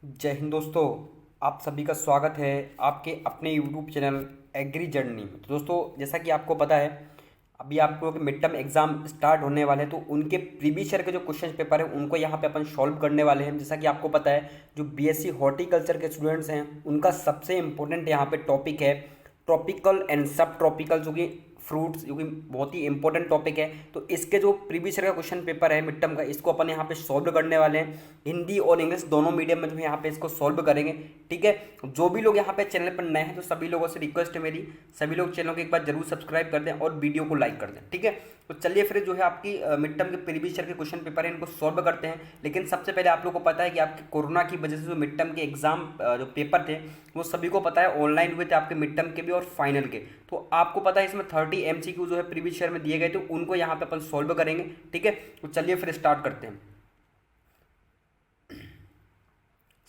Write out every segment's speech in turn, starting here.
जय हिंद दोस्तों। आप सभी का स्वागत है आपके अपने यूट्यूब चैनल एग्री जर्नी में। तो दोस्तों, जैसा कि आपको पता है, अभी आप लोगों के मिड टर्म एग्जाम स्टार्ट होने वाले हैं, तो उनके प्रीवियस ईयर के जो क्वेश्चन पेपर है उनको यहाँ पे अपन सॉल्व करने वाले हैं। जैसा कि आपको पता है, जो बीएससी हॉर्टिकल्चर के स्टूडेंट्स हैं उनका सबसे इंपॉर्टेंट यहाँ पे टॉपिक है ट्रॉपिकल एंड सब ट्रॉपिकल, जो कि फ्रूट्स, जो कि बहुत ही इंपॉर्टेंट टॉपिक है। तो इसके जो प्रीवियस ईयर का क्वेश्चन पेपर है मिड टर्म का, इसको अपन यहाँ पे सॉल्व करने वाले हैं। हिंदी और इंग्लिश दोनों मीडियम में जो है यहाँ पे इसको सॉल्व करेंगे। ठीक है, जो भी लोग यहाँ पे चैनल पर नए हैं तो सभी लोगों से रिक्वेस्ट है मेरी, सभी लोग चैनल को एक बार जरूर सब्सक्राइब कर दें और वीडियो को लाइक कर दें। ठीक है, तो चलिए फिर जो है आपकी मिड टर्म के प्रीवियस ईयर के क्वेश्चन पेपर है इनको सॉल्व करते हैं। लेकिन सबसे पहले आप लोग को पता है कि आपके कोरोना की वजह से जो मिड टर्म के एग्जाम जो पेपर थे वो सभी को पता है ऑनलाइन हुए थे, आपके मिड टर्म के भी और फाइनल के। तो आपको पता है इसमें 30 MCQ जो है प्रीवियस ईयर में दिए गए थे, उनको यहाँ पे अपन सॉल्व करेंगे। ठीक है, तो चलिए फिर स्टार्ट करते हैं।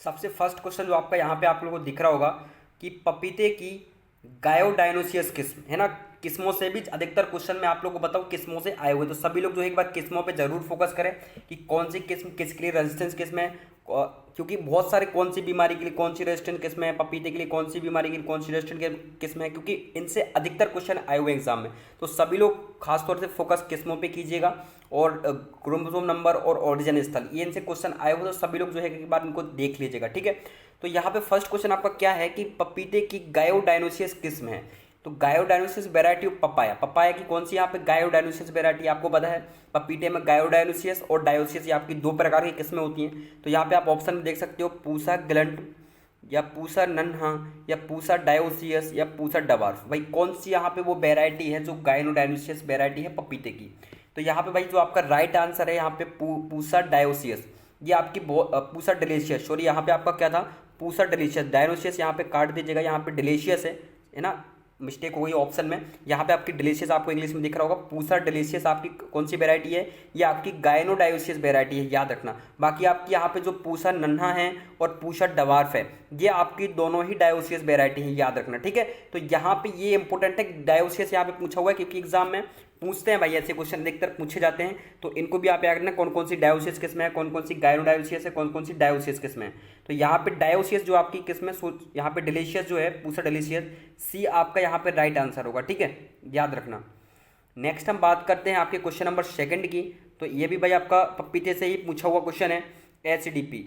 सबसे फर्स्ट क्वेश्चन जो आपका यहाँ पे आप लोगों को दिख रहा होगा कि पपीते की गायोडाइनोसियस किस्म है ना, किस्मों से भी अधिकतर क्वेश्चन मैं आप लोगों को बताऊं किस्मों से आए हुए। तो सभी लोग जो है एक बार किस्मों पे जरूर फोकस करें कि कौन सी किस्म किसके लिए रेजिस्टेंस किस्म है, क्योंकि बहुत सारे कौन सी बीमारी के लिए कौन सी रेजिस्टेंट किस्म है, पपीते के लिए कौन सी बीमारी के लिए कौन सी रेजिस्टेंट किस्म है, क्योंकि इनसे अधिकतर क्वेश्चन आए हुए एग्जाम में। तो सभी लोग खासतौर से फोकस किस्मों पे कीजिएगा। और क्रोमोसोम नंबर और ओरिजिन स्थल, ये इनसे क्वेश्चन आए हुए, तो सभी लोग जो है एक बार इनको देख लीजिएगा। ठीक है, तो यहाँ पे फर्स्ट क्वेश्चन आपका क्या है कि पपीते की गायोडाइनोसियस किस्म है। तो गायोडाइनोसियस वेराइटी ऑफ पपाया, पपाया की कौन सी यहाँ पे गायोडाइनोसियस वेराइटी आपको पता है। पपीते में गायोडाइनोसियस और डायोसियस, ये आपकी दो प्रकार की किस्में होती हैं। तो यहाँ पे आप ऑप्शन में देख सकते हो पूसा ग्लंट या पूसा नन्हा या पूसा डायोसियस या पूसा डवार्फ। भाई कौन सी यहाँ पे वो वेराइटी है जो गायोडाइनोसियस वेराइटी है पपीते की। तो यहाँ पे भाई जो आपका राइट आंसर है यहाँ पे पूसा डायोसियस, ये आपकी पूसा डिलीशियस, सॉरी यहाँ पे आपका क्या था, पूसा डिलीशियस। डायनोसियस यहाँ पे काट दीजिएगा, यहाँ पे डिलीशियस है ना, मिस्टेक हो गई ऑप्शन में। यहाँ पे आपकी डिलीशियस आपको इंग्लिश में दिख रहा होगा, पूसा डिलीशियस आपकी कौन सी वेराइटी है, ये आपकी गायनोडायोसियस वेराइटी है, याद रखना। बाकी आपकी यहाँ पे जो पूसा नन्हा है और पूसा डवार्फ है, ये आपकी दोनों ही डायोसियस वेराइटी है, याद रखना। ठीक है, तो यहाँ पे ये इंपॉर्टेंट है, डायोसियस यहाँ पे पूछा हुआ है क्योंकि एग्जाम में पूछते हैं भाई, ऐसे क्वेश्चन अधिकतर पूछे जाते हैं। तो इनको भी आप याद रखना कौन कौन सी डायोसियस किस्म है, कौन कौन सी गायनोडायोसियस है, कौन कौन सी डायोसियस किस्म है। तो यहाँ पे डायोसियस जो आपकी किस्म है, यहाँ पे डिलीशियस जो है पूसा डिलीशियस, सी आपका यहाँ पे राइट आंसर होगा। ठीक है, याद रखना। नेक्स्ट हम बात करते हैं आपके क्वेश्चन नंबर सेकंड की। तो ये भी भाई आपका पपीते से ही पूछा हुआ क्वेश्चन है। एचडीपी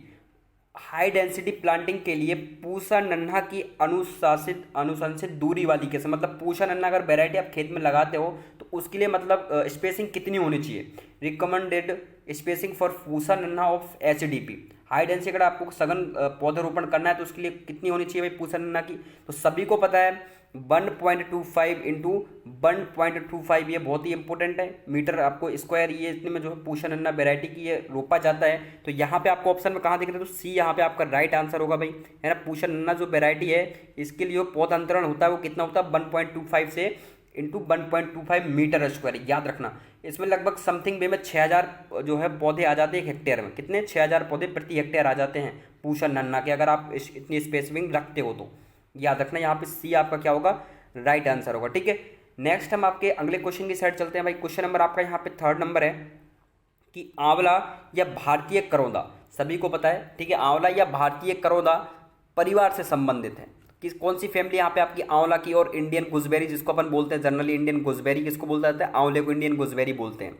हाई डेंसिटी प्लांटिंग के लिए पूसा नन्हा की अनुशंसित दूरी वाली किस्म, मतलब पूसा नन्हा अगर वेराइटी आप खेत में लगाते हो तो उसके लिए मतलब स्पेसिंग कितनी होनी चाहिए। रिकमेंडेड स्पेसिंग फॉर पूसा नन्हा ऑफ एचडीपी हाई डेंसिटी, अगर आपको सघन पौधरोपण करना है तो उसके लिए कितनी होनी चाहिए भाई पूसा नन्हा की। तो सभी को पता है 1.25 इंटू 1.25, ये बहुत ही इंपॉर्टेंट है मीटर आपको स्क्वायर, ये इतने में जो है पूसा नन्हा वेराइटी की ये रोपा जाता है। तो यहाँ पे आपको ऑप्शन में कहाँ दिख रहा है, तो सी यहाँ पे आपका राइट आंसर होगा भाई, है ना। पूसा नन्हा जो वेराइटी है इसके लिए पौधा अंतरण होता है वो कितना होता है, 1.25 से इंटू 1.25 मीटर स्क्वायर, याद रखना। इसमें लगभग समथिंग वे में 6000 जो है पौधे आ जाते हैं 1 हेक्टेयर में, कितने 6000 पौधे प्रति हेक्टेयर आ जाते हैं पूसा नन्हा के, अगर आप इतनी स्पेसिंग रखते हो तो याद रखना। यहाँ पे सी आपका क्या होगा, राइट आंसर होगा। ठीक है, नेक्स्ट हम आपके अगले क्वेश्चन की साइड चलते हैं भाई। क्वेश्चन नंबर आपका यहाँ पे थर्ड नंबर है कि आंवला या भारतीय करौंदा, सभी को पता है। ठीक है, आंवला या भारतीय करौंदा परिवार से संबंधित है। किस कौन सी फैमिली यहाँ पे आपकी आंवला की, और इंडियन गुजबेरी जिसको अपन बोलते हैं जनरली इंडियन गुजबेरी किसको बोलता जाता है, आंवले को इंडियन गुजबेरी बोलते हैं।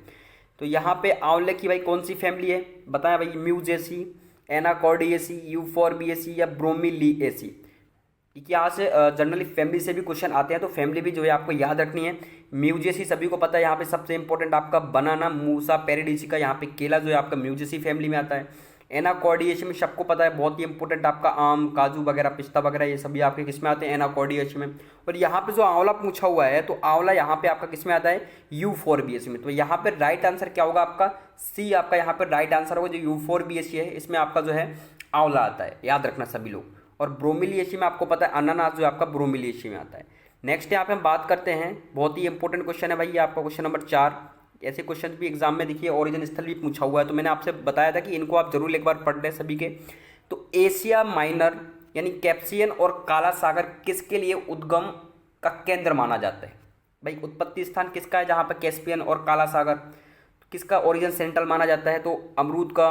तो यहाँ पे आंवले की भाई कौन सी फैमिली है बताएं भाई, म्यूजेसी, एनाकॉर्डियेसी, यूफोर्बिएसी या ब्रोमीलिएसी। यहाँ से जनरली फैमिली से भी क्वेश्चन आते हैं, तो फैमिली भी जो है आपको याद रखनी है। म्यूजेसी सभी को पता है, यहाँ पे सबसे इंपॉर्टेंट आपका बनाना मूसा पेरिडीसी का, यहाँ पे केला जो है आपका म्यूजेसी फैमिली में आता है। एनाकॉर्डियेसी में सबको पता है, बहुत ही इंपॉर्टेंट आपका आम, काजू वगैरह, पिस्ता वगैरह, ये सभी आपके किस में आते हैं, एनाकॉर्डियेसी में। और यहाँ पे जो आंवला पूछा हुआ है, तो आंवला यहाँ पे आपका किस में आता है, यूफोर्बिएसी में। तो यहाँ पे राइट आंसर क्या होगा आपका, सी आपका यहाँ पे राइट आंसर होगा। जो यूफोर्बिएसी है इसमें आपका जो है आंवला आता है, याद रखना सभी लोग। और ब्रोमीलिएसी में आपको पता है अनानास जो आपका ब्रोमीलिएसी में आता है। नेक्स्ट यहाँ पे हम बात करते हैं, बहुत ही इंपॉर्टेंट क्वेश्चन है भाई ये आपका क्वेश्चन नंबर 4। ऐसे क्वेश्चन भी एग्जाम में देखिए ओरिजिन स्थल भी पूछा हुआ है, तो मैंने आपसे बताया था कि इनको आप जरूर एक बार पढ़ लें सभी के। तो एशिया माइनर यानी कैप्सियन और काला सागर किसके लिए उद्गम का केंद्र माना जाता है भाई, उत्पत्ति स्थान किसका है जहाँ पर कैस्पियन और काला सागर, तो किसका ओरिजिन सेंट्रल माना जाता है, तो अमरूद का,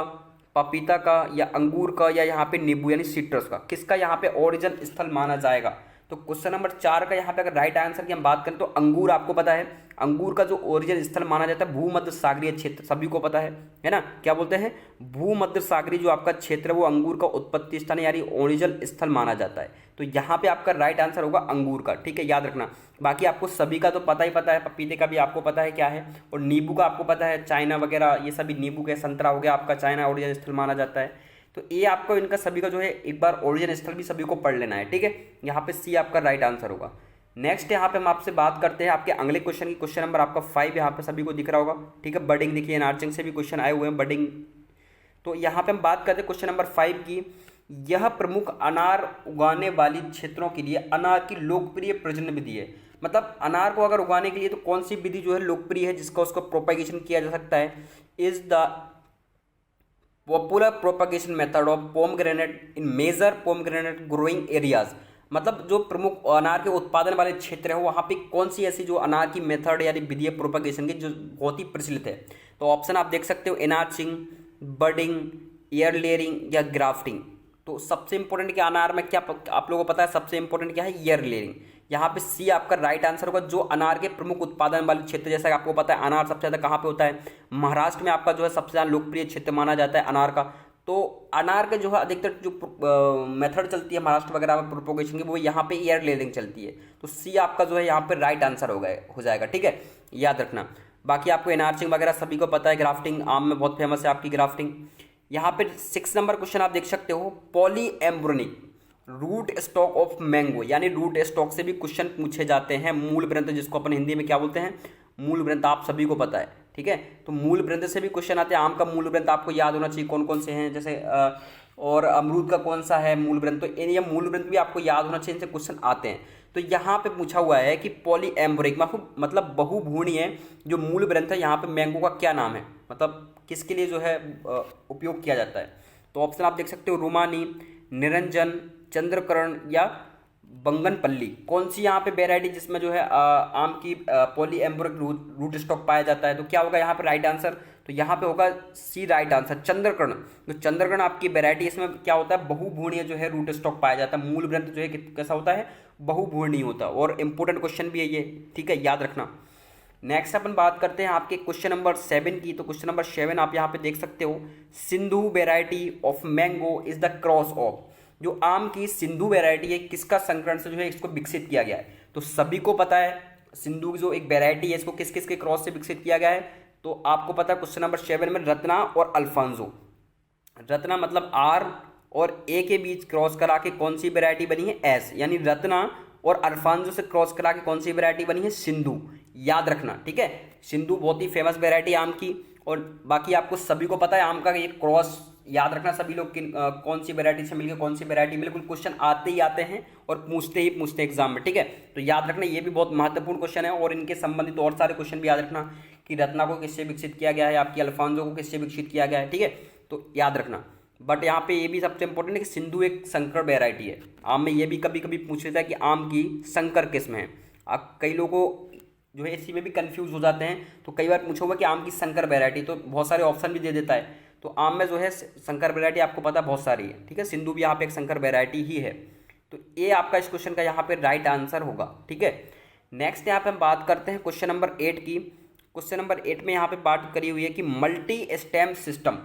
पपीता का या अंगूर का या यहाँ पे नींबू यानी सिट्रस का, किसका यहाँ पे ओरिजिन स्थल माना जाएगा? तो क्वेश्चन नंबर 4 का यहाँ पे अगर राइट आंसर की हम बात करें तो अंगूर, आपको पता है अंगूर का जो ओरिजिन स्थल माना जाता है भूमध्य सागरीय क्षेत्र, सभी को पता है ना, क्या बोलते हैं भूमध्य सागरीय जो आपका क्षेत्र है वो अंगूर का उत्पत्ति स्थान यानी ओरिजिन स्थल माना जाता है। तो यहाँ पे आपका राइट आंसर होगा अंगूर का, ठीक है, याद रखना। बाकी आपको सभी का तो पता ही पता है, पपीते का भी आपको पता है क्या है, और नींबू का आपको पता है चाइना वगैरह, ये सभी नींबू के, संतरा हो गया आपका चाइना ओरिजिन स्थल माना जाता है। तो ये आपको इनका सभी का जो है एक बार ओरिजिन स्थल भी सभी को पढ़ लेना है, ठीक है। यहाँ पे सी आपका राइट आंसर होगा। नेक्स्ट यहाँ पे हम आपसे बात करते हैं आपके अगले क्वेश्चन की, क्वेश्चन नंबर आपका 5 यहाँ पे सभी को दिख रहा होगा, ठीक है। बडिंग देखिए, एनआर्चिंग से भी क्वेश्चन आए हुए हैं, बडिंग। तो यहाँ पे हम बात करते हैं क्वेश्चन नंबर 5 की, यह प्रमुख अनार उगाने वाली क्षेत्रों के लिए अनार की लोकप्रिय प्रजनन विधि है। मतलब अनार को अगर उगाने के लिए तो कौन सी विधि जो है लोकप्रिय है जिसका उसको प्रोपेगेशन किया जा सकता है? Is the popular propagation method of pomegranate in major pomegranate growing areas. मतलब जो प्रमुख अनार के उत्पादन वाले क्षेत्र है वहाँ पे कौन सी ऐसी जो अनार की मेथड यानी विधि प्रोपगेशन की जो बहुत ही प्रचलित है? तो ऑप्शन आप देख सकते हो, एनआर्चिंग, बडिंग, एयर लेयरिंग या ग्राफ्टिंग। तो सबसे इंपॉर्टेंट क्या अनार में क्या आप लोगों को पता है सबसे इंपॉर्टेंट क्या है? Year layering. यहाँ पे सी आपका राइट आंसर होगा। जो अनार के प्रमुख उत्पादन वाले क्षेत्र, जैसा कि आपको पता है अनार सबसे ज़्यादा कहाँ पे होता है? महाराष्ट्र में आपका जो है सबसे ज़्यादा लोकप्रिय क्षेत्र माना जाता है अनार का। तो अनार के जो है अधिकतर जो मेथड चलती है महाराष्ट्र वगैरह में प्रोपोगेशन की, वो यहाँ पे ईयर लेयरिंग चलती है। तो सी आपका जो है यहाँ पे राइट आंसर हो जाएगा, ठीक है, याद रखना। बाकी आपको एनआर्चिंग वगैरह सभी को पता है, ग्राफ्टिंग आम में बहुत फेमस है आपकी ग्राफ्टिंग। यहाँ पे 6 नंबर क्वेश्चन आप देख सकते हो, पॉलीएम्ब्रोनिक रूट स्टॉक ऑफ मैंगो, यानी रूट स्टॉक से भी क्वेश्चन पूछे जाते हैं। मूल ग्रंथ जिसको अपन हिंदी में क्या बोलते हैं? मूल ग्रंथ, आप सभी को पता है, ठीक है। तो मूल ग्रंथ से भी क्वेश्चन आते हैं। आम का मूल ग्रंथ आपको याद होना चाहिए कौन कौन से हैं, जैसे और अमरूद का कौन सा है मूल ग्रंथ, तो ये मूल ग्रंथ भी आपको याद होना चाहिए, इनसे क्वेश्चन आते हैं। तो यहाँ पे पूछा हुआ है कि पॉलीएम्ब्रोनिक मतलब बहुभुर्णीय जो मूल ग्रंथ है, यहाँ पे मैंगो का क्या नाम है, मतलब किसके लिए जो है उपयोग किया जाता है? तो ऑप्शन आप देख सकते हो, रुमानी, निरंजन, चंद्रकरण या बंगनपल्ली। कौन सी यहाँ पे वेराइटी जिसमें जो है आम की पॉलीएम्ब्रोनिक रूट स्टॉक पाया जाता है? तो क्या होगा यहाँ पे राइट आंसर? तो यहाँ पे होगा सी राइट आंसर, चंद्रकर्ण। तो चंद्रकर्ण आपकी वेराइटी, इसमें क्या होता है बहुभुर्णीय जो है रूट स्टॉक पाया जाता है। मूल ग्रंथ जो है कैसा होता है? बहुभुर्णीय होता है। और इंपॉर्टेंट क्वेश्चन भी है ये, ठीक है, याद रखना। नेक्स्ट अपन बात करते हैं आपके क्वेश्चन नंबर 7 की। तो क्वेश्चन नंबर 7 आप यहाँ पे देख सकते हो, Sindhu variety of mango is the cross of. जो आम की सिंधु वैरायटी है किसका संकरण से जो है इसको विकसित किया गया है? तो सभी को पता है सिंधु की जो एक वैरायटी है इसको किस किस के क्रॉस से विकसित किया गया है? तो आपको पता है क्वेश्चन नंबर 7 में रत्ना और अल्फांसो। रत्ना मतलब आर और ए के बीच क्रॉस करा के कौन सी वैरायटी बनी है? एस, यानी रत्ना और अल्फांसो से क्रॉस करा के कौन सी वैरायटी बनी है? सिंधु, याद रखना, ठीक है। सिंधु बहुत ही फेमस वैरायटी आम की। और बाकी आपको सभी को पता है आम का ये क्रॉस, याद रखना सभी लोग कौन सी वैरायटी से मिलकर कौन सी वैरायटी, बिल्कुल क्वेश्चन आते ही आते हैं और पूछते ही पूछते एग्जाम में, ठीक है। तो याद रखना ये भी बहुत महत्वपूर्ण क्वेश्चन है। और इनके संबंधित और सारे क्वेश्चन भी याद रखना कि रत्ना को किससे विकसित किया गया है, आपकी अल्फांसो को किससे विकसित किया गया है, ठीक है, तो याद रखना। बट यहाँ पे ये भी सबसे इंपॉर्टेंट है कि सिंधु एक संकर वैरायटी है। आम में ये भी कभी कभी पूछ लेता है कि आम की संकर किस्म है। अब कई लोगों जो है इसी में भी कंफ्यूज हो जाते हैं, तो कई बार पूछा होगा कि आम की संकर वैरायटी, तो बहुत सारे ऑप्शन भी दे देता है। तो आम में जो है संकर वैरायटी आपको पता बहुत सारी है, ठीक है। सिंधु भी यहाँ पे एक संकर वैरायटी ही है। तो ये आपका इस क्वेश्चन का यहाँ पे राइट आंसर होगा, ठीक है। नेक्स्ट यहाँ पे हम बात करते हैं क्वेश्चन नंबर 8 की। क्वेश्चन नंबर 8 में यहाँ पे बात करी हुई है कि multi stem system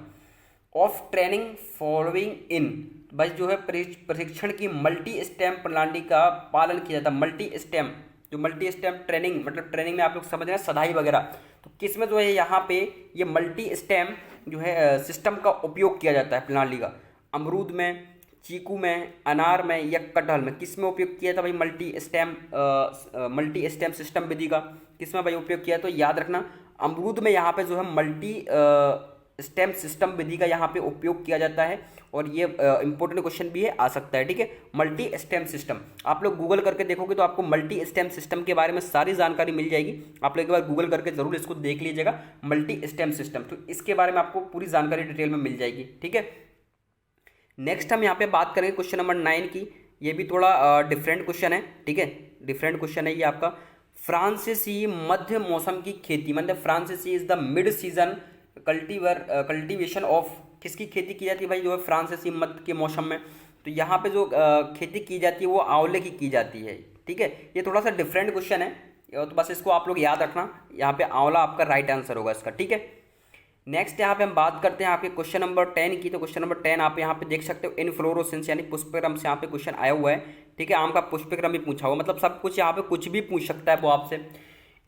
of training following in. भाई जो है प्रशिक्षण की मल्टी स्टेम प्रणाली का पालन किया जाता है। मल्टी स्टेम, जो मल्टी स्टेम ट्रेनिंग, मतलब ट्रेनिंग में आप लोग समझ रहे हैं सदाई वगैरह, तो किस में जो है यहाँ पे ये मल्टी स्टेम जो है सिस्टम का उपयोग किया जाता है प्रणाली का? अमरूद में, चीकू में, अनार में या कटहल में, किस में उपयोग किया था भाई मल्टी स्टेम सिस्टम विधि का? किस में भाई उपयोग किया? तो याद रखना अमरूद में यहाँ पे जो है मल्टी स्टेम सिस्टम विधि का यहाँ पे उपयोग किया जाता है। और ये इंपॉर्टेंट क्वेश्चन भी है, आ सकता है, ठीक है। मल्टी स्टेम सिस्टम आप लोग गूगल करके देखोगे तो आपको मल्टी स्टेम सिस्टम के बारे में सारी जानकारी मिल जाएगी। आप लोग एक बार गूगल करके जरूर इसको देख लीजिएगा, मल्टी स्टेम सिस्टम, तो इसके बारे में आपको पूरी जानकारी डिटेल में मिल जाएगी, ठीक है। नेक्स्ट हम यहाँ पे बात करेंगे क्वेश्चन नंबर 9 की। ये भी थोड़ा डिफरेंट क्वेश्चन है, ठीक है, डिफरेंट क्वेश्चन है ये आपका। फ्रांसीसी मध्य मौसम की खेती, मतलब फ्रांसीसी is the mid season cultivation of किसकी खेती की जाती है भाई, जो है फ्रांसीसी मध्य के मौसम में। तो यहाँ पे जो खेती की जाती है वो आंवले की जाती है, ठीक है। ये थोड़ा सा डिफरेंट क्वेश्चन है, तो बस इसको आप लोग याद रखना, यहाँ पे आंवला आपका राइट आंसर होगा इसका, ठीक है। नेक्स्ट यहाँ पे हम बात करते हैं आपके क्वेश्चन नंबर 10 की। तो क्वेश्चन नंबर 10 आप यहाँ पे देख सकते हो, इनफ्लोरोसेंस यानी पुष्पक्रम से यहाँ पे क्वेश्चन आया हुआ है, ठीक है। आम का पुष्पक्रम भी पूछा हुआ, मतलब सब कुछ यहाँ पे कुछ भी पूछ सकता है वो आपसे।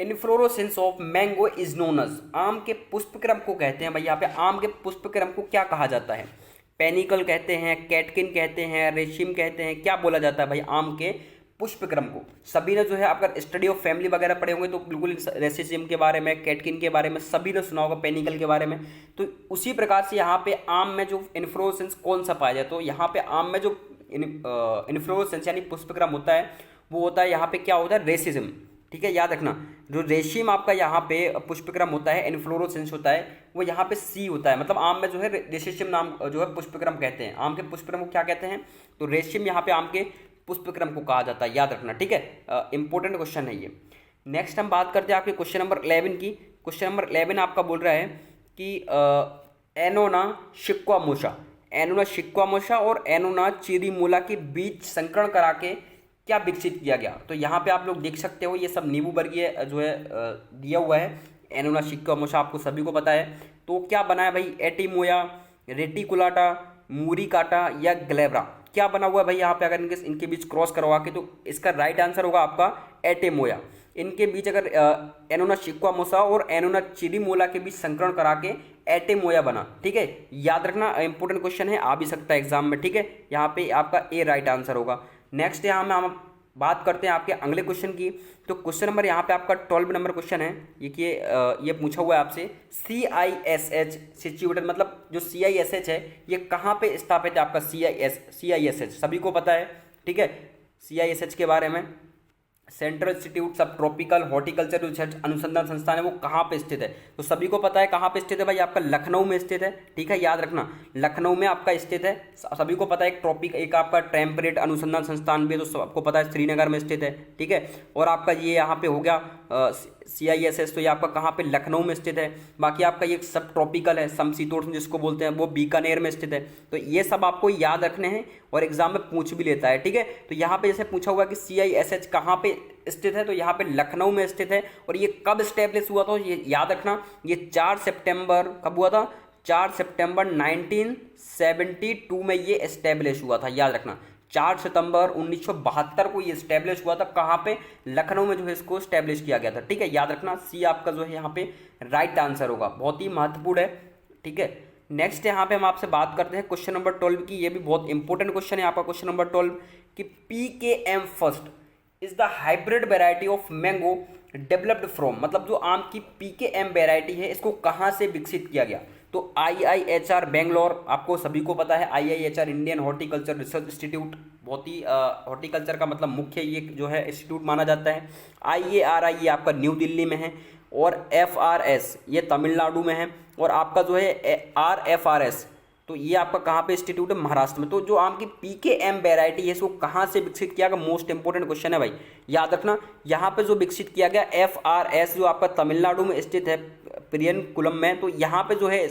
Inflorescence of mango is known as, आम के पुष्पक्रम को कहते हैं भाई, यहाँ पे आम के पुष्पक्रम को क्या कहा जाता है? पेनिकल कहते हैं, कैटकिन कहते हैं, रेशिम कहते हैं, क्या बोला जाता है भाई आम के पुष्पक्रम को? सभी ने जो है अगर स्टडी ऑफ फैमिली वगैरह पढ़े होंगे तो बिल्कुल रेसिज्म के बारे में, कैटकिन के बारे में सभी ने सुना होगा, पेनिकल के बारे में। तो उसी प्रकार से यहाँ पे आम में जो इन्फ्लोरेसेंस कौन सा पाया जाए, तो यहाँ पे आम में जो इन्फ्लोरेसेंस यानी पुष्पक्रम होता है वो होता है यहाँ पे क्या होता है? रेसिज्म, ठीक है, याद रखना। जो रेशिम आपका यहाँ पे पुष्पक्रम होता है, इन्फ्लोरेसेंस होता है, वो यहाँ पे सी होता है। मतलब आम में जो है रेसिशियम नाम जो है पुष्पक्रम कहते हैं, आम के पुष्पक्रम को क्या कहते हैं? तो रेशिम यहाँ पे आम के पुष्पक्रम को कहा जाता है, याद रखना, ठीक है। इंपॉर्टेंट क्वेश्चन है ये। नेक्स्ट हम बात करते हैं आपके क्वेश्चन नंबर 11 की। क्वेश्चन नंबर 11 आपका बोल रहा है कि एनोना शिक्वामोसा, एनोना शिक्वामोसा और एनोना चिरीमोला के बीच संकरण करा के क्या विकसित किया गया? तो यहाँ पे आप लोग देख सकते हो, ये सब नींबू वर्गीय जो है दिया हुआ है। एनोना शिक्वामोसा आपको सभी को पता है। तो क्या बना है भाई? एटिमोया, रेटिकुलाटा, मूरिकाटा या ग्लेब्रा, क्या बना हुआ है भाई यहाँ पे? अगर इनके बीच क्रॉस करवा के, तो इसका राइट आंसर होगा आपका एटेमोया। इनके बीच अगर एनोना शिक्वामोसा और एनोना चिरीमोला के बीच संकरण करा के एटेमोया बना, ठीक है, याद रखना। इंपॉर्टेंट क्वेश्चन है, आ भी सकता है एग्जाम में, ठीक है। यहाँ पे आपका ए राइट आंसर होगा। नेक्स्ट यहाँ में हम बात करते हैं आपके अगले क्वेश्चन की। तो क्वेश्चन नंबर यहाँ पे आपका 12 नंबर क्वेश्चन है। ये पूछा हुआ है आपसे, CISH सिचुएटेड, मतलब जो CISH है ये कहाँ पे स्थापित है? आपका CISH सभी को पता है, ठीक है। CISH के बारे में, सेंट्रल इंस्टीट्यूट सब ट्रॉपिकल हॉर्टिकल्चर रिसर्च अनुसंधान संस्थान है, वो कहाँ पे स्थित है? तो सभी को पता है कहाँ पे स्थित है भाई, आपका लखनऊ में स्थित है, ठीक है, याद रखना, लखनऊ में आपका स्थित है। सभी को पता है एक आपका टेम्परेट अनुसंधान संस्थान भी है, तो सबको पता है श्रीनगर में स्थित है, ठीक है। और आपका ये यहाँ पे हो गया CISH, तो ये आपका कहाँ पे? लखनऊ में स्थित है। बाकी आपका ये सब ट्रॉपिकल है, समशीतोष्ण जिसको बोलते हैं, वो बीकानेर में स्थित है। तो ये सब आपको याद रखने हैं और एग्जाम में पूछ भी लेता है, ठीक है। तो यहाँ पे जैसे पूछा हुआ कि CISH कहाँ पे स्थित है, तो यहाँ पे लखनऊ में स्थित है। और ये कब स्टैब्लिश हुआ था, ये याद रखना, ये 4 सितंबर, कब हुआ था? 4 सितंबर 1972 में ये एस्टेब्लिश हुआ था, याद रखना। 4 सितंबर 1972 को ये स्टैब्लिश हुआ था। कहाँ पे? लखनऊ में जो है इसको स्टैब्लिश किया गया था, ठीक है, याद रखना। सी आपका जो है यहाँ पे राइट आंसर होगा, बहुत ही महत्वपूर्ण है, ठीक है। नेक्स्ट यहाँ पे हम आपसे बात करते हैं क्वेश्चन नंबर 12 की। ये भी बहुत इंपॉर्टेंट क्वेश्चन है आपका क्वेश्चन नंबर 12 कि PKM first is the hybrid variety of mango developed from, मतलब जो आम की PKM वेराइटी है इसको कहाँ से विकसित किया गया? तो IIHR बेंगलोर, आपको सभी को पता है, IIHR Indian horticulture research institute, बहुत ही हॉर्टिकल्चर का मतलब मुख्य ये जो है इंस्टीट्यूट माना जाता है। IARI ये आपका न्यू दिल्ली में है, और FRS ये तमिलनाडु में है, और आपका जो है RFRS तो ये आपका कहाँ पे इंस्टीट्यूट है? महाराष्ट्र में। तो जो आम की PKM वेराइटी है इसको कहाँ से विकसित किया गया? मोस्ट इंपोर्टेंट क्वेश्चन है भाई, याद रखना। यहाँ पे जो विकसित किया गया FRS जो आपका तमिलनाडु में स्थित है, पेरियनकुलम में, तो यहाँ पे जो है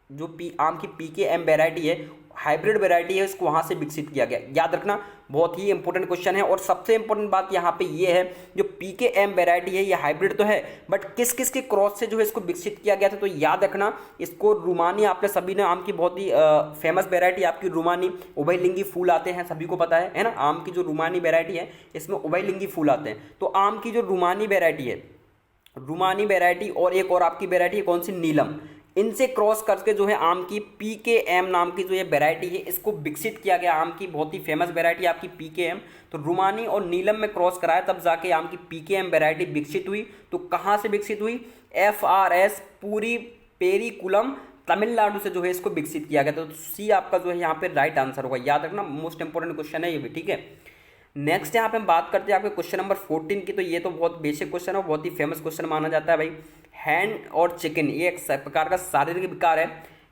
जो आम की PKM वेराइटी है, हाइब्रिड वेराइटी है, इसको वहाँ से विकसित किया गया, याद रखना। बहुत ही इंपॉर्टेंट क्वेश्चन है। और सबसे इंपॉर्टेंट बात यहाँ पे ये है, जो PKM वेराइटी है ये हाइब्रिड तो है, बट किस किस के क्रॉस से जो है इसको विकसित किया गया था? तो याद रखना, इसको रूमानी, आपने सभी ने आम की बहुत ही फेमस वेराइटी आपकी रूमानी, उभयलिंगी फूल आते हैं, सभी को पता है ना। आम की जो रूमानी वेराइटी है इसमें उभयलिंगी फूल आते हैं। तो आम की जो रूमानी वेराइटी है, रूमानी वेराइटी और एक और आपकी वेराइटी है कौन सी? नीलम, इनसे क्रॉस करके जो है आम की PKM नाम की जो ये वेराइटी है इसको विकसित किया गया। आम की बहुत ही फेमस वेराइटी आपकी PKM, तो रूमानी और नीलम में क्रॉस कराया तब जाके आम की PKM वेराइटी विकसित हुई। तो कहाँ से विकसित हुई? FRS पूरी पेरिकुलम तमिलनाडु से जो है इसको विकसित किया गया। तो सी आपका जो है यहाँ पे राइट आंसर होगा, याद रखना, मोस्ट इंपोर्टेंट क्वेश्चन है ये भी, ठीक है। नेक्स्ट यहाँ पे हम बात करते हैं आपके क्वेश्चन नंबर 14 की। तो ये तो बहुत बेसिक क्वेश्चन है, बहुत ही फेमस क्वेश्चन माना जाता है भाई। हैन और चिकन ये एक प्रकार का शारीरिक विकार है।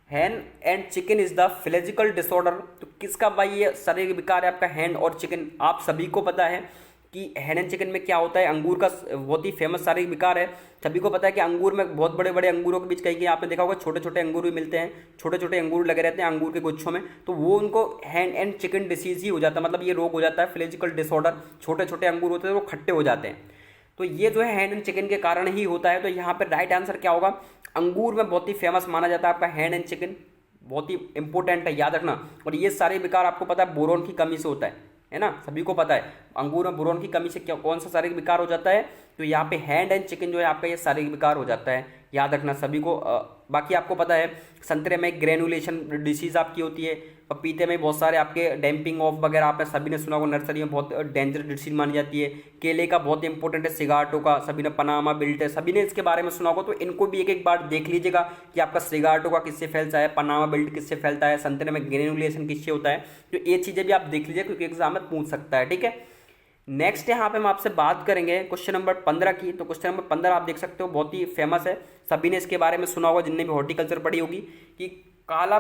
हैन and chicken is the physical disorder, तो किसका भाई ये शारीरिक विकार है आपका हैन और चिकन? आप सभी को पता है कि हैन एंड चिकन में क्या होता है, अंगूर का बहुत ही फेमस शारीरिक विकार है। सभी को पता है कि अंगूर में बहुत बड़े बड़े अंगूरों के बीच कहीं कहीं आपने देखा होगा छोटे छोटे अंगूर भी मिलते हैं, छोटे छोटे अंगूर लगे रहते हैं अंगूर के गुच्छों में, तो वो उनको हैंड एंड चिकन डिसीज ही हो जाता है, मतलब ये रोग हो जाता है फिजिकल डिसऑर्डर। छोटे छोटे अंगूर होते हैं वो खट्टे हो जाते हैं, तो ये जो है हैंड एंड चिकन के कारण ही होता है। तो यहाँ पर राइट आंसर क्या होगा, अंगूर में बहुत ही फेमस माना जाता है आपका हैंड एंड चिकन, बहुत ही इंपॉर्टेंट है, याद रखना। और ये सारे विकार आपको पता है बोरोन की कमी से होता है ना, सभी को पता है अंगूर में बोरोन की कमी से क्या कौन सा शारीरिक विकार हो जाता है, तो यहाँ पे हैंड एंड चिकन जो है आपका ये शारीरिक विकार हो जाता है, याद रखना सभी को। बाकी आपको पता है संतरे में ग्रेनुलेशन डिसीज आपकी होती है, पपीते में बहुत सारे आपके डैम्पिंग ऑफ वगैरह आपने सभी ने सुना होगा, नर्सरी में बहुत डेंजर डिसीज मानी जाती है। केले का बहुत इंपॉर्टेंट है सिगाटो का, सभी ने पनामा बिल्ट है, सभी ने इसके बारे में सुना होगा, तो इनको भी एक एक बार देख लीजिएगा कि आपका सिगाटो का किससे फैलता है, पनामा बिल्ट किससे फैलता है, संतरे में ग्रेनुलेशन किससे होता है, तो ये चीज़ें भी आप देख लीजिए क्योंकि एग्जाम में पूछ सकता है, ठीक है। नेक्स्ट यहाँ पे हम आपसे बात करेंगे क्वेश्चन नंबर 15 की। तो क्वेश्चन नंबर 15 आप देख सकते हो बहुत ही फेमस है, सभी ने इसके बारे में सुना होगा जिनने भी हॉर्टिकल्चर पढ़ी होगी, कि काला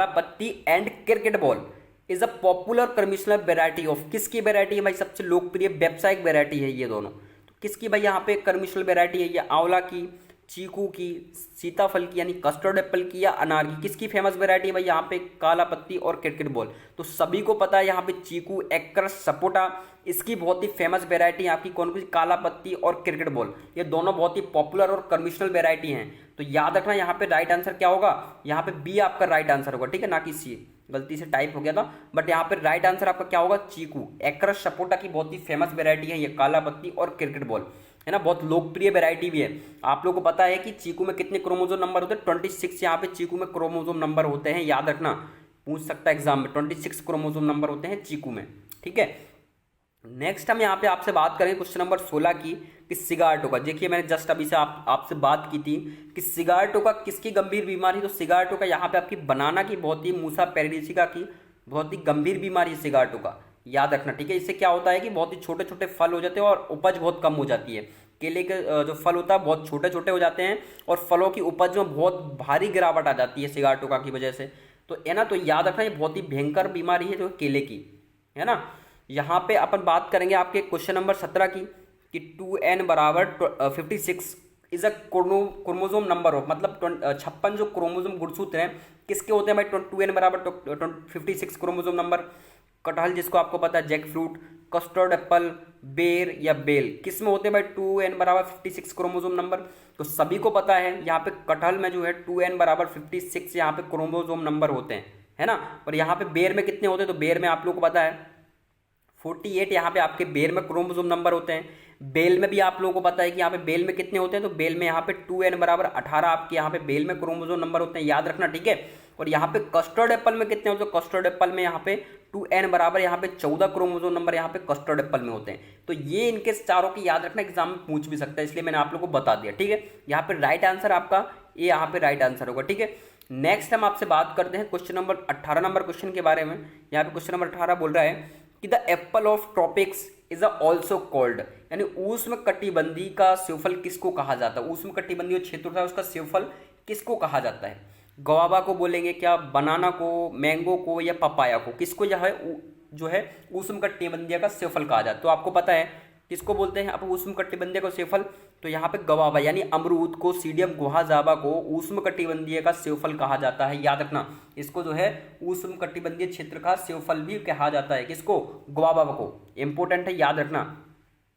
पत्ती and cricket ball is a popular commercial variety of, किसकी वेराइटी है भाई, सबसे लोकप्रिय व्यावसायिक वेराइटी है ये दोनों, तो किसकी भाई यहाँ पे कमर्शियल वेराइटी है, ये आंवला की, चीकू की, सीताफल की यानी कस्टर्ड एप्पल की, या अनार की, किसकी फेमस वेराइटी है भाई यहाँ पे, काला पत्ती और क्रिकेट बॉल। तो सभी को पता है यहाँ पे चीकू, एक्कर, सपोटा, इसकी बहुत ही फेमस वेराइटी आपकी कौन सी, काला पत्ती और क्रिकेट बॉल, ये दोनों बहुत ही पॉपुलर और कमर्शियल वेराइटी हैं। तो याद रखना यहाँ पे राइट आंसर क्या होगा, यहाँ पे बी आपका राइट आंसर होगा, ठीक है, ना कि सी, गलती से टाइप हो गया था, बट यहाँ पे राइट आंसर आपका क्या होगा, चीकू। एक्कर सपोटा की बहुत ही फेमस वेराइटी है ये काला पत्ती और क्रिकेट बॉल, है ना, बहुत लोकप्रिय वैरायटी भी है। आप लोगों को पता है कि चीकू में कितने क्रोमोजोम नंबर होते हैं, 26 यहाँ पे चीकू में क्रोमोजोम नंबर होते हैं, याद रखना, पूछ सकता है एग्जाम में, 26 क्रोमोजोम नंबर होते हैं चीकू में, ठीक है। नेक्स्ट हम यहाँ पे आपसे बात करें क्वेश्चन नंबर 16 की, कि सिगारेटो का, देखिए मैंने जस्ट अभी से आपसे बात की थी कि सिगारेटो का किसकी गंभीर बीमारी, तो सिगारेटो का यहाँ पे आपकी बनाना की बहुत ही, मूसा पेरिडिका की बहुत ही गंभीर बीमारी है सिगारेटो का, याद रखना, ठीक है। इससे क्या होता है कि बहुत ही छोटे छोटे फल हो जाते हैं और उपज बहुत कम हो जाती है। केले के जो फल होता है बहुत छोटे छोटे हो जाते हैं और फलों की उपज में बहुत भारी गिरावट आ जाती है सिगारेटोका की वजह से, तो है ना, तो याद रखना ये बहुत ही भयंकर बीमारी है जो केले की, है ना। यहाँ पे अपन बात करेंगे आपके क्वेश्चन नंबर 17 की, कि 2n बराबर 56 is a chromosome number of, मतलब 56 जो क्रोमोजोम गुणसूत्र हैं किसके होते हैं भाई, 2n बराबर 56 क्रोमोजोम नंबर। कटहल जिसको आपको पता है, जैक फ्रूट, कस्टर्ड एप्पल, बेर या बेल, किस में होते हैं भाई 2n बराबर 56 क्रोमोजोम नंबर। तो सभी को पता है यहाँ पे कटहल में जो है 2n बराबर 56 यहाँ पे क्रोमोजोम नंबर होते हैं, है ना। और यहाँ पे बेर में कितने होते हैं, तो बेर में आप लोगों को पता है 48 यहाँ पे आपके बेर में क्रोमोजोम नंबर होते हैं। बेल में भी आप लोगों को पता है कि यहाँ पे बेल में कितने होते हैं, तो बेल में यहाँ पे 2n बराबर 18 आपके यहाँ पे बेल में क्रोमोजोम नंबर होते हैं, याद रखना, ठीक है। और यहाँ पे कस्टर्ड एप्पल में कितने होते हैं, कस्टर्ड एप्पल में यहाँ पे 2n बराबर यहाँ पे 14 क्रोमोजोम नंबर यहाँ पे कस्टर्ड एप्पल में होते हैं। तो ये इनके चारों की याद रखना, एग्जाम में पूछ भी सकता है, इसलिए मैंने आप लोग को बता दिया, ठीक है। यहाँ पे राइट आंसर आपका ये यहाँ पे राइट आंसर होगा, ठीक है। नेक्स्ट हम आपसे बात करते हैं क्वेश्चन नंबर 18 नंबर क्वेश्चन के बारे में। यहाँ पे क्वेश्चन नंबर 18 बोल रहा है कि the Apple of tropics is also called, यानी ऊष्म कटिबंधी का सेवफल किसको कहा जाता है, ऊष्म कटिबंधीय क्षेत्र होता है उसका सेवफल किसको कहा जाता है। गवावा को बोलेंगे क्या, बनाना को, मैंगो को, या पपाया को, किसको यह जो है ऊष्म कटिबंधीय का सेवफल कहा जाता है। तो आपको पता है किसको बोलते हैं आप ऊष्म कटिबंधीय का सेवफल, तो यहाँ पे गवावा यानी अमरूद को, सीडियम गुहाजावा को ऊष्म कटिबंधीय का सेवफल कहा जाता है, याद रखना, इसको जो है ऊष्म कटिबंधीय क्षेत्र का सेवफल भी कहा जाता है, किसको, गवावा को, इंपॉर्टेंट है, याद रखना।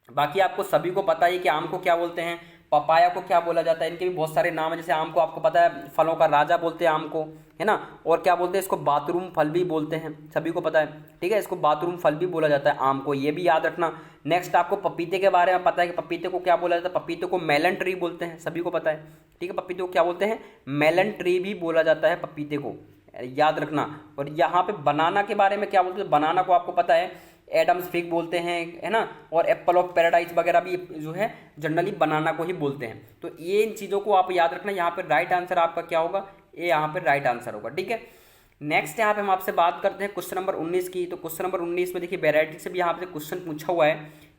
बाकी आपको सभी को पता है कि आम को क्या बोलते हैं, पपाया को क्या बोला जाता है, इनके भी बहुत सारे नाम है, जैसे आम को आपको पता है फलों का राजा बोलते हैं आम को, है ना, और क्या बोलते हैं इसको, बाथरूम फल भी बोलते हैं, सभी को पता है, ठीक है, इसको बाथरूम फल भी बोला जाता है आम को, ये भी याद रखना। नेक्स्ट आपको पपीते के बारे में पता है कि पपीते को क्या बोला जाता है, पपीते को मेलन ट्री बोलते हैं, सभी को पता है, ठीक है, पपीते को क्या बोलते हैं, मेलन ट्री भी बोला जाता है पपीते को, याद रखना। और यहाँ पे बनाना के बारे में क्या बोलते हैं, बनाना को आपको पता है एडम्स फिग बोलते हैं, है ना, और एप्पल ऑफ पैराडाइज वगैरह भी जो है जनरली बनाना को ही बोलते हैं। तो ये इन चीज़ों को आप याद रखना, यहाँ पे राइट आंसर आपका क्या होगा, ये यहाँ पे राइट आंसर होगा, ठीक है। नेक्स्ट यहाँ पे हम आपसे बात करते हैं क्वेश्चन नंबर 19 की। तो क्वेश्चन नंबर 19 में देखिए वेराइटी से भी यहाँ पे क्वेश्चन पूछा हुआ है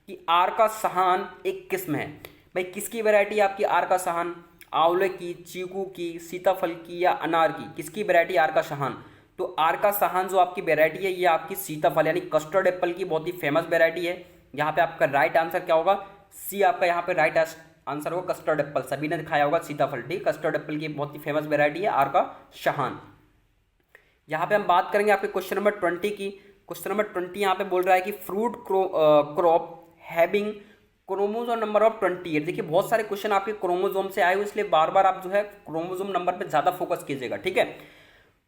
कि आर का सहान एक किस्म है, भाई किसकी वेराइटी आपकी आर का सहान, आंवले की, चीकू की, सीताफल की, या अनार की, किसकी वेराइटी आर का सहान। तो आर का सहान जो आपकी वेराइटी है ये आपकी सीताफल यानी कस्टर्ड एप्पल की बहुत ही फेमस वेराइटी है। यहाँ पे आपका राइट आंसर क्या होगा, सी आपका यहाँ पे राइट आंसर होगा कस्टर्ड एप्पल। सभी ने दिखाया होगा सीताफल, ठीक, कस्टर्ड एप्पल की बहुत ही फेमस वेराइटी है आर का सहान। यहाँ पे हम बात करेंगे आपके क्वेश्चन नंबर 20 की। क्वेश्चन नंबर 20 यहाँ पे बोल रहा है कि fruit crop having chromosome number of 28। देखिए बहुत सारे क्वेश्चन आपके क्रोमोजोम से आए हुए, इसलिए बार बार आप जो है क्रोमोजोम नंबर पे ज़्यादा फोकस कीजिएगा, ठीक है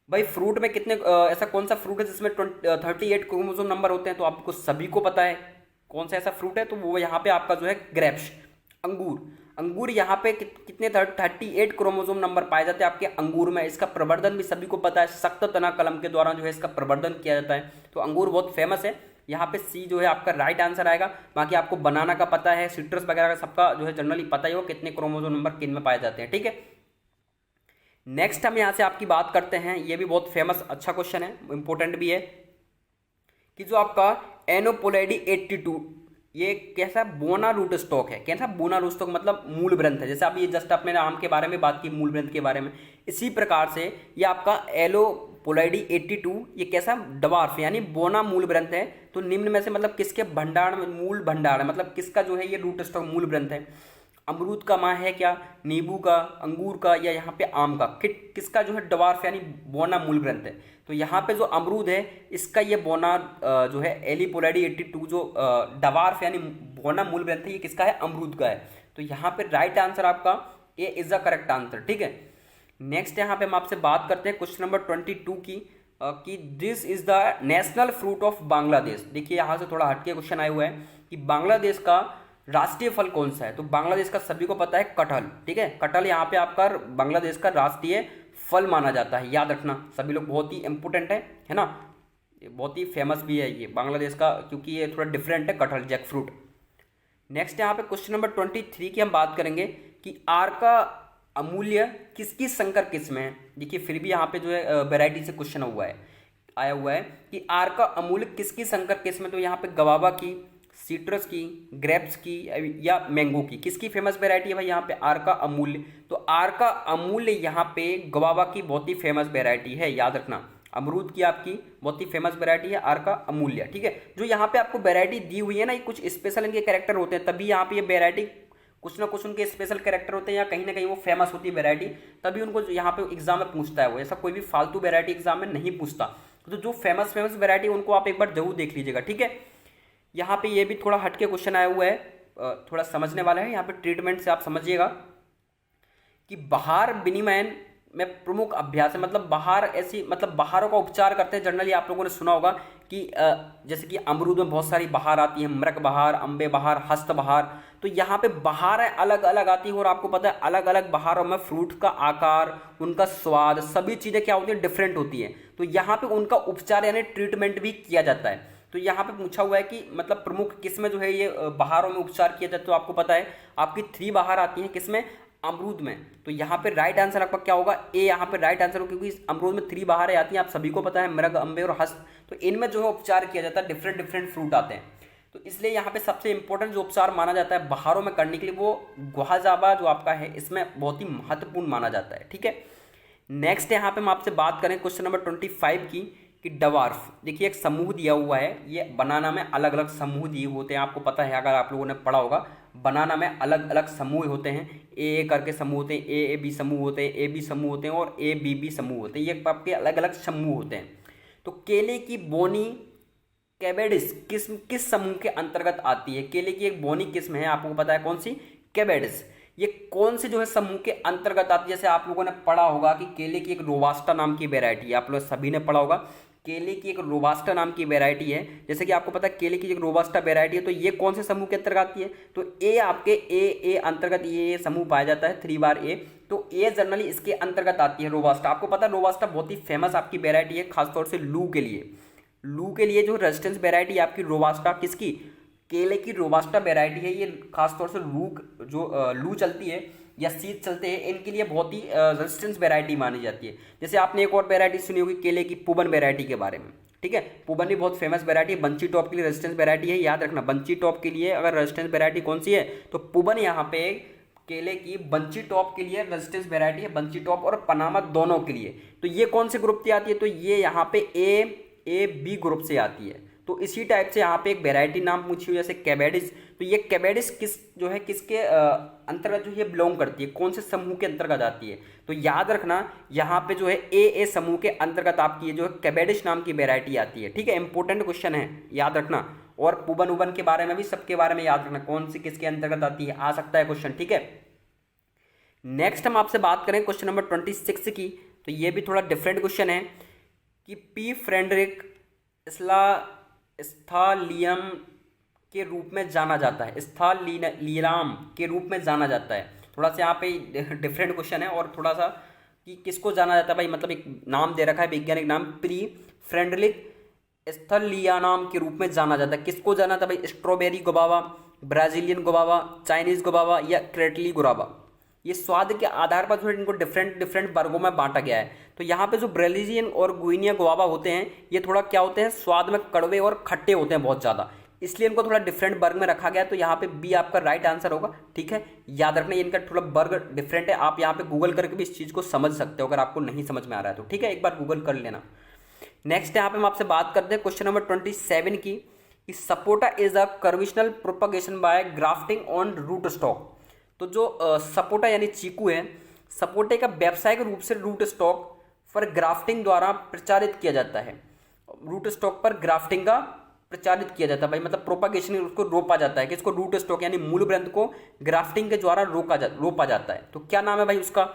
भाई। फ्रूट में कितने ऐसा कौन सा फ्रूट है जिसमें 38 क्रोमोजोम नंबर होते हैं, तो आपको सभी को पता है कौन सा ऐसा फ्रूट है, तो वो यहाँ पे आपका जो है ग्रेप्स, अंगूर। अंगूर यहाँ पे कितने 38 क्रोमोजोम नंबर पाए जाते हैं आपके अंगूर में। इसका प्रवर्धन भी सभी को पता है, सख्त तना कलम के द्वारा जो है इसका प्रवर्धन किया जाता है। तो अंगूर बहुत फेमस है, यहाँ पे सी जो है आपका राइट आंसर आएगा। बाकी आपको बनाना का पता है, सिट्रस वगैरह का सबका जो है जनरली पता ही हो कितने क्रोमोजोम नंबर किन में पाए जाते हैं, ठीक है। नेक्स्ट हम यहाँ से आपकी बात करते हैं, ये भी बहुत फेमस अच्छा क्वेश्चन है, इंपॉर्टेंट भी है, कि जो आपका एनोपोलेडी 82 ये कैसा बोना रूट स्टॉक है। कैसा बोना रूट स्टॉक मतलब मूल ग्रंथ है। जैसे आप ये जस्ट अपने नाम के बारे में बात की, मूल ग्रंथ के बारे में, इसी प्रकार से ये आपका एलोपोलाइडी 82 ये कैसा डवार्फ यानी बोना मूल ग्रंथ है। तो निम्न में से मतलब किसके भंडार में मूल भंडार है, मतलब किसका जो है ये रूट स्टॉक मूल ग्रंथ है। अमरूद का माँ है क्या, नींबू का, अंगूर का, या यहाँ पे आम का, किसका जो है डवार्फ यानी बोना मूल ग्रंथ है। तो यहाँ पे जो अमरूद है इसका ये बोना जो है एलिपोलाइडी 82 जो डवार्फ यानी बोना मूल ग्रंथ है, ये किसका है, अमरूद का है। तो यहाँ पे राइट आंसर आपका ए इज द करेक्ट आंसर, ठीक है। नेक्स्ट यहाँ पे हम आपसे बात करते हैं क्वेश्चन नंबर 22 की, कि this is the national fruit of Bangladesh. देखिए यहाँ से थोड़ा हटके क्वेश्चन आया हुआ है कि बांग्लादेश का राष्ट्रीय फल कौन सा है। तो बांग्लादेश का सभी को पता है कटहल, ठीक है। कटहल यहाँ पे आपका बांग्लादेश का राष्ट्रीय फल माना जाता है, याद रखना सभी लोग, बहुत ही इंपॉर्टेंट है ना, ये बहुत ही फेमस भी है ये बांग्लादेश का, क्योंकि ये थोड़ा डिफरेंट है कटहल, जैक फ्रूट। नेक्स्ट यहाँ पे क्वेश्चन नंबर 23 की हम बात करेंगे कि आर का अमूल्य किसकी संकर किस्म है। देखिए फिर भी यहाँ पे जो है वेराइटी से क्वेश्चन आया हुआ है कि आर का अमूल्य किसकी संकर किस्म है। तो यहाँ पे गवावा की, सीट्रस की, ग्रेप्स की, या मैंगो की, किसकी फेमस वेराइटी है भाई यहाँ पे, आर का अमूल्य। तो आर का अमूल्य यहाँ पे गवावा की बहुत ही फेमस वेराइटी है, याद रखना। अमरूद की आपकी बहुत ही फेमस वेराइटी है आर का अमूल्य, ठीक है। जो यहाँ पे आपको वेराइटी दी हुई है ना, ये कुछ स्पेशल इनके कैरेक्टर होते हैं, तभी यहाँ पे ये वेराइटी कुछ ना कुछ उनके स्पेशल कैरेक्टर होते हैं, या कहीं ना कहीं वो फेमस होती है वेराइटी, तभी उनको यहाँ पे एग्जाम में पूछता है वो। ऐसा कोई भी फालतू वेराइटी एग्जाम में नहीं पूछता। तो जो फेमस वेराइटी उनको आप एक बार जरूर देख लीजिएगा, ठीक है। यहाँ पे ये भी थोड़ा हटके क्वेश्चन आया हुआ है, थोड़ा समझने वाला है। यहाँ पे ट्रीटमेंट से आप समझिएगा कि बहार विनिमयन में प्रमुख अभ्यास है, मतलब बहार ऐसी, मतलब बहारों का उपचार करते हैं। जनरली आप लोगों ने सुना होगा कि जैसे कि अमरूद में बहुत सारी बहार आती है, मृग बहार, अम्बे बहार, हस्त बहार। तो यहाँ पे बहार अलग अलग आती है, और आपको पता है अलग अलग बहारों में फ्रूट का आकार, उनका स्वाद, सभी चीज़ें क्या होती है, डिफरेंट होती है। तो यहाँ पे उनका उपचार यानी ट्रीटमेंट भी किया जाता है। तो यहाँ पे पूछा हुआ है कि मतलब प्रमुख किस्में जो है ये बहारों में उपचार किया जाता है। तो आपको पता है आपकी 3 बहार आती हैं, किसमें, अमरूद में। तो यहाँ पे राइट आंसर आपका क्या होगा, ए यहाँ पे राइट आंसर होगा, क्योंकि अमरूद में 3 बहारें आती हैं, आप सभी को पता है, मृग, अम्बे और हस्त। तो इनमें जो है उपचार किया जाता है, डिफरेंट डिफरेंट फ्रूट आते हैं। तो इसलिए यहाँ पे सबसे इंपॉर्टेंट जो उपचार माना जाता है बहारों में करने के लिए, वो गुहाजाबा जो आपका है इसमें बहुत ही महत्वपूर्ण माना जाता है, ठीक है। नेक्स्ट यहाँ पे हम आपसे बात करें क्वेश्चन नंबर 25 की, कि डवार्फ। देखिए एक समूह दिया हुआ है, ये बनाना में अलग अलग समूह दिए होते हैं, आपको पता है अगर आप लोगों ने पढ़ा होगा। बनाना में अलग अलग समूह होते हैं, ए करके समूह होते हैं, ए बी समूह होते हैं, ए बी समूह होते हैं, और ए बी समूह होते हैं। ये आपके अलग अलग समूह होते हैं। तो केले की बोनी कैबेडिस किस्म किस समूह के अंतर्गत आती है। केले की एक बोनी किस्म है, आपको पता है कौन सी, कैबेडिस। ये कौन से जो है समूह के अंतर्गत आती है। जैसे आप लोगों ने पढ़ा होगा कि केले की एक रोबास्टा नाम की वेराइटी है, आप लोग सभी ने पढ़ा होगा, केले की एक रोबास्टा नाम की वेराइटी है। जैसे कि आपको पता है केले की एक रोबास्टा वेराइटी है, तो ये कौन से समूह के अंतर्गत आती है। तो ए आपके ए अंतर्गत ये समूह पाया जाता है, 3 बार ए। तो ए जनरली इसके अंतर्गत आती है, रोबास्टा। आपको पता है रोबास्टा बहुत ही फेमस आपकी वेराइटी है, खासतौर से लू के लिए। लू के लिए जो रेजिस्टेंस वेराइटी आपकी रोबास्टा, किसकी, केले की रोबास्टा वेराइटी है। ये खासतौर से लू चलती है या शीत चलते हैं, इनके लिए बहुत ही रेजिस्टेंस वेराइटी मानी जाती है। जैसे आपने एक और वेराइटी सुनी होगी केले की, पुबन वेराइटी के बारे में, ठीक है। पुबन भी बहुत फेमस वेराइटी है, बंची टॉप के लिए रेजिस्टेंस वेराइटी है, याद रखना। बंची टॉप के लिए अगर रेजिस्टेंस वेराइटी कौन सी है, तो पुबन यहाँ पे केले की बंची टॉप के लिए रेजिस्टेंस वेराइटी है, बंची टॉप और पनामा दोनों के लिए। तो ये कौन से ग्रुप से आती है? तो ये यहाँ पे ए बी ग्रुप से आती है। तो इसी टाइप से यहाँ पे एक वेराइटी नाम पूछी हुई जैसे कैबेडिस। तो ये कैबेडिस किसके अंतर्गत जो ये बिलोंग करती है, कौन से समूह के अंतर्गत आती है? तो याद रखना यहाँ पे जो है ए समूह के अंतर्गत आपकी ये जो है कैबेडिस नाम की वेराइटी आती है। ठीक है, इंपॉर्टेंट क्वेश्चन है, याद रखना। और पुबन उबन के बारे में भी, सबके बारे में याद रखना, कौन सी किसके अंतर्गत आती है, आ सकता है क्वेश्चन। ठीक है, नेक्स्ट हम आपसे बात करें क्वेश्चन नंबर 26 की। तो ये भी थोड़ा डिफरेंट क्वेश्चन है कि पी फ्रेडरिक स्थालियम के रूप में जाना जाता है, स्थालियम के रूप में जाना जाता है। थोड़ा सा यहाँ पे डिफरेंट क्वेश्चन है और थोड़ा सा कि किसको जाना जाता है भाई, मतलब एक नाम दे रखा है वैज्ञानिक नाम, प्री फ्रेडरिक स्थलियानाम के रूप में जाना जाता है। किसको जाना था भाई? स्ट्रॉबेरी गुबावा, ब्राजीलियन गुबावा, चाइनीज गुबावा या क्रेटली गुबावा। ये स्वाद के आधार पर जो है इनको डिफरेंट वर्गों में बांटा गया है। तो यहाँ पे जो ब्राजीलियन और गुइनिया गुआवा होते हैं ये थोड़ा क्या होते हैं, स्वाद में कड़वे और खट्टे होते हैं बहुत ज़्यादा, इसलिए इनको थोड़ा डिफरेंट वर्ग में रखा गया है। तो यहाँ पे बी आपका राइट आंसर होगा। ठीक है, याद रखना ये इनका थोड़ा वर्ग डिफरेंट है। आप यहाँ पे गूगल करके भी इस चीज़ को समझ सकते हो अगर आपको नहीं समझ में आ रहा है तो। ठीक है, एक बार गूगल कर लेना। नेक्स्ट यहाँ पे हम आपसे बात करते हैं क्वेश्चन नंबर 27 की, कि sapota is a conventional propagation by grafting on root stock. तो जो सपोटा यानी चीकू है, सपोटे का व्यावसायिक रूप से रूट स्टॉक पर ग्राफ्टिंग द्वारा प्रचारित किया जाता है। रूट स्टॉक पर ग्राफ्टिंग का प्रचारित किया जाता है भाई, मतलब प्रोपगेशन, उसको रोपा जाता है। किसको? रूट स्टॉक यानी मूल ग्रंथ को ग्राफ्टिंग के द्वारा रोपा जाता है। तो क्या नाम है भाई उसका?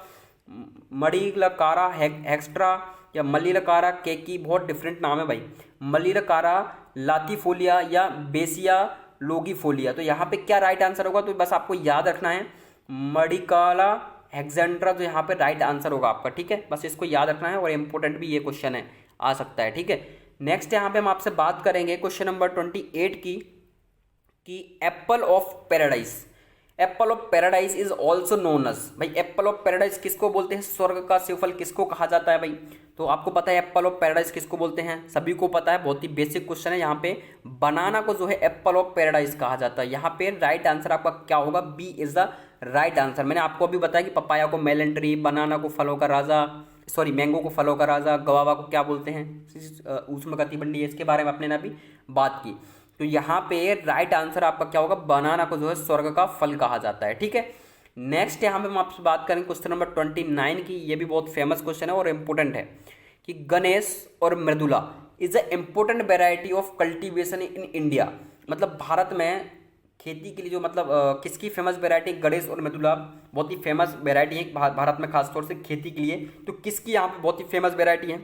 मलिलकारा हेक्स्ट्रा या मलिलकारा केकी, बहुत डिफरेंट नाम है भाई। मलिलकारा लातीफोलिया या बेसिया लोगीफोलिया। तो यहाँ पे क्या राइट आंसर होगा? तो बस आपको याद रखना है मडिकाला हेक्सेंड्रा, जो यहाँ पे राइट आंसर होगा आपका। ठीक है, बस इसको याद रखना है और इंपॉर्टेंट भी ये क्वेश्चन है, आ सकता है। ठीक है, नेक्स्ट यहाँ पे हम आपसे बात करेंगे क्वेश्चन नंबर 28 की, कि apple of paradise. Apple of paradise is also known as, भाई एप्पल ऑफ पैराडाइज किसको बोलते हैं? स्वर्ग का सेब फल किसको कहा जाता है भाई? तो आपको पता है एप्पल ऑफ पैराडाइज किसको बोलते हैं, सभी को पता है, बहुत ही बेसिक क्वेश्चन है। यहाँ पे बनाना को जो है एप्पल ऑफ पैराडाइज कहा जाता है। यहाँ पे राइट आंसर आपका क्या होगा? B is the right answer. मैंने आपको अभी बताया कि पपाया को मेलन ट्री, बनाना को फलों का राजा, सॉरी मैंगो को फलों का राजा, गवावा को क्या बोलते हैं? उष्णकटिबंधीय, इसके बारे में अपने ने अभी बात की। तो यहाँ पे राइट आंसर आपका क्या होगा? बनाना को जो है स्वर्ग का फल कहा जाता है। ठीक है, नेक्स्ट यहाँ पे हम आपसे बात करेंगे क्वेश्चन नंबर 29 की। ये भी बहुत फेमस क्वेश्चन है और इम्पोर्टेंट है, कि गणेश और Mridula is a important variety of cultivation in India. मतलब भारत में खेती के लिए जो मतलब किसकी फेमस वेराइटी? गणेश और मृदुला बहुत ही फेमस वेराइटी है भारत में, खासतौर से खेती के लिए। तो किसकी यहाँ पे बहुत ही फेमस वेराइटी है?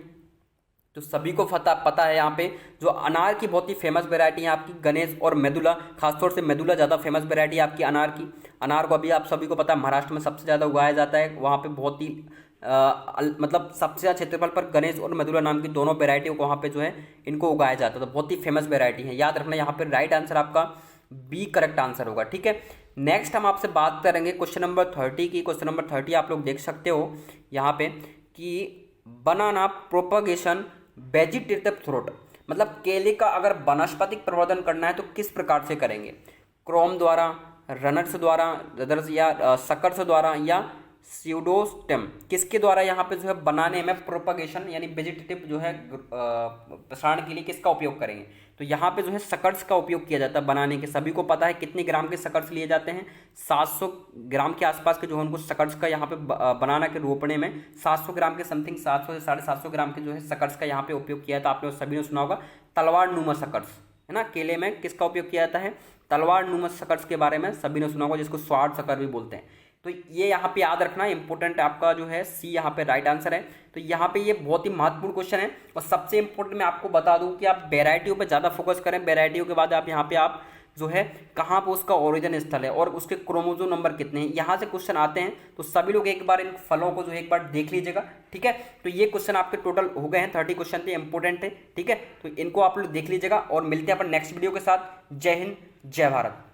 तो सभी को पता है यहाँ पे जो अनार की बहुत ही फेमस वेराइटी है आपकी गणेश और मेदुला, खासतौर से मेदुला ज़्यादा फेमस वेराइटी है आपकी अनार की। अनार को अभी आप सभी को पता है महाराष्ट्र में सबसे ज़्यादा उगाया जाता है, वहाँ पे बहुत ही मतलब सबसे ज़्यादा क्षेत्रफल पर गणेश और मेदुला नाम की दोनों वेराइटियों को वहाँ पे जो है इनको उगाया जाता है। तो बहुत ही फेमस वेराइटी है, याद रखना। यहाँ पर राइट आंसर आपका बी करेक्ट आंसर होगा। ठीक है, नेक्स्ट हम आपसे बात करेंगे क्वेश्चन नंबर 30 की। क्वेश्चन नंबर 30 आप लोग देख सकते हो यहाँ पे, कि बनाना प्रोपगेशन वेजिटेटिव फ्रूट, मतलब केले का अगर वनस्पतिक प्रवर्धन करना है तो किस प्रकार से करेंगे? क्रोम द्वारा, रनर्स द्वारा, रदर्स या सकर्स द्वारा, या स्यूडोस्टेम, किसके द्वारा यहाँ पे जो है बनाने में प्रोपगेशन यानी वेजिटेटिव जो है प्रसारण के लिए किसका उपयोग करेंगे? तो यहाँ पे जो है सकर्स का उपयोग किया जाता है बनाने के। सभी को पता है कितने ग्राम के सकर्स लिए जाते हैं? 700 ग्राम के आसपास के जो है उनको सकर्स का यहाँ पे बनाना के रोपणे में 700 ग्राम के समथिंग 700 से 750 ग्राम के जो है सकर्स का यहाँ पे उपयोग किया था। आपने सभी ने सुना होगा तलवार नुमा सकर्स, है ना। केले में किसका उपयोग किया जाता है? तलवार नुमा सकर्स के बारे में सभी ने सुना होगा, जिसको स्वाद शकर भी बोलते हैं। तो ये यहाँ पे याद रखना इंपॉर्टेंट आपका जो है सी यहाँ पे राइट आंसर है। तो यहाँ पे ये बहुत ही महत्वपूर्ण क्वेश्चन है। और सबसे इंपॉर्टेंट मैं आपको बता दूं कि आप वेराइटियों पे ज़्यादा फोकस करें। वेराइटियों के बाद आप यहाँ पे आप जो है कहाँ पे उसका ओरिजिन स्थल है और उसके क्रोमोसोम नंबर कितने हैं, यहाँ से क्वेश्चन आते हैं। तो सभी लोग एक बार इन फलों को जो है एक बार देख लीजिएगा। ठीक है, तो ये क्वेश्चन आपके टोटल हो गए हैं, 30 क्वेश्चन थे, इंपॉर्टेंट थे। ठीक है, तो इनको आप लोग देख लीजिएगा और मिलते हैं अपन नेक्स्ट वीडियो के साथ। जय हिंद, जय भारत।